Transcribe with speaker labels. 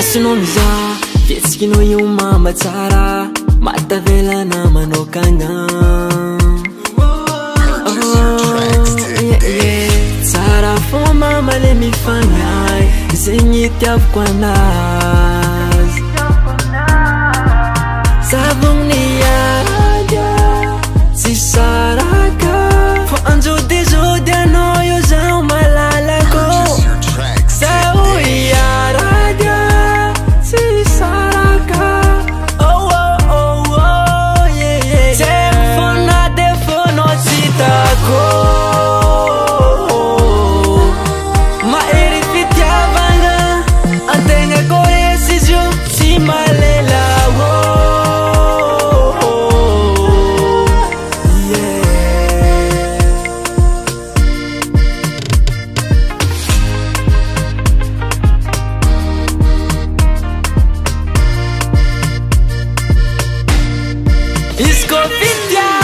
Speaker 1: Masonao mizaha fihetsikinao io mamba tsara matavelana manokagna tsara fô mama le mifagnay zegny itiavako anazy zavogny araga tsy saraka fô anjodijody anao io zaho malalako zaho iaraga tsy saraka zegny fô na de fônao tsy hitako Isco Fitia